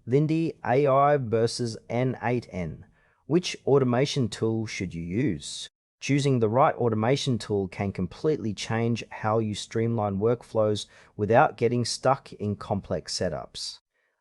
Lindy AI versus n8n. Which automation tool should you use? Choosing the right automation tool can completely change how you streamline workflows without getting stuck in complex setups.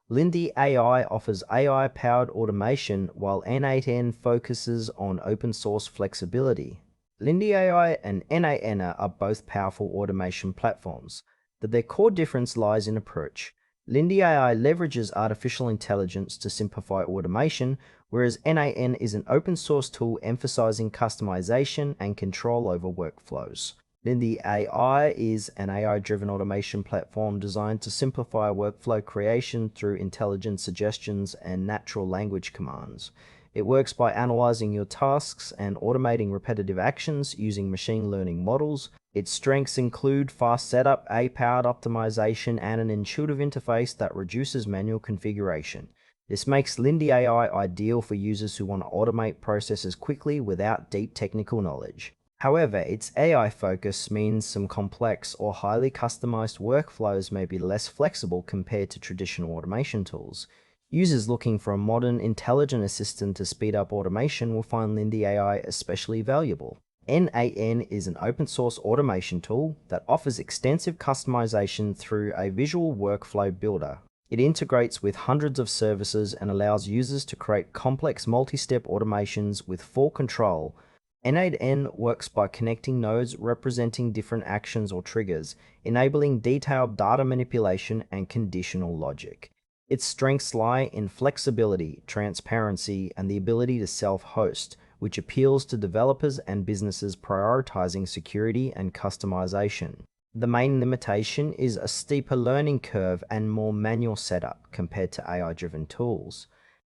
Lindy AI offers AI-powered automation while n8n focuses on open-source flexibility. Lindy AI and n8n are both powerful automation platforms, but their core difference lies in approach. Lindy AI leverages artificial intelligence to simplify automation, whereas n8n is an open-source tool emphasizing customization and control over workflows. Lindy AI is an AI-driven automation platform designed to simplify workflow creation through intelligent suggestions and natural language commands. It works by analyzing your tasks and automating repetitive actions using machine learning models. Its strengths include fast setup, AI-powered optimization, and an intuitive interface that reduces manual configuration. This makes Lindy AI ideal for users who want to automate processes quickly without deep technical knowledge. However, its AI focus means some complex or highly customized workflows may be less flexible compared to traditional automation tools. Users looking for a modern, intelligent assistant to speed up automation will find Lindy AI especially valuable. n8n is an open-source automation tool that offers extensive customization through a visual workflow builder. It integrates with hundreds of services and allows users to create complex multi-step automations with full control. n8n works by connecting nodes representing different actions or triggers, enabling detailed data manipulation and conditional logic. Its strengths lie in flexibility, transparency, and the ability to self-host, which appeals to developers and businesses prioritizing security and customization. The main limitation is a steeper learning curve and more manual setup compared to AI-driven tools.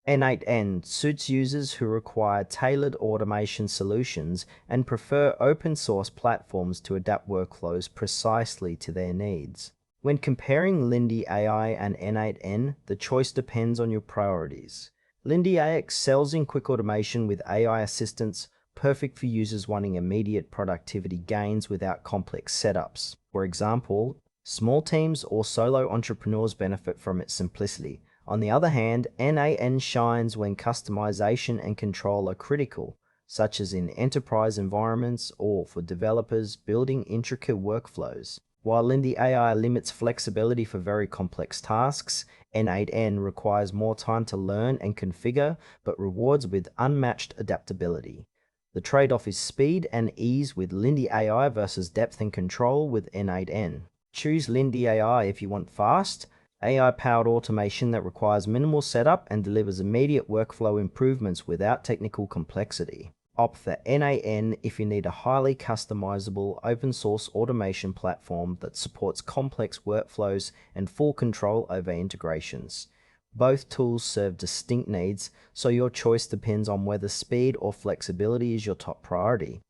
n8n suits users who require tailored automation solutions and prefer open-source platforms to adapt workflows precisely to their needs. When comparing Lindy AI and n8n, the choice depends on your priorities. Lindy AI excels in quick automation with AI assistants, perfect for users wanting immediate productivity gains without complex setups. For example, small teams or solo entrepreneurs benefit from its simplicity. On the other hand, n8n shines when customization and control are critical, such as in enterprise environments or for developers building intricate workflows. While Lindy AI limits flexibility for very complex tasks, n8n requires more time to learn and configure, but rewards with unmatched adaptability. The trade-off is speed and ease with Lindy AI versus depth and control with n8n. Choose Lindy AI if you want fast, AI-powered automation that requires minimal setup and delivers immediate workflow improvements without technical complexity. Opt for n8n if you need a highly customizable open-source automation platform that supports complex workflows and full control over integrations. Both tools serve distinct needs, so your choice depends on whether speed or flexibility is your top priority.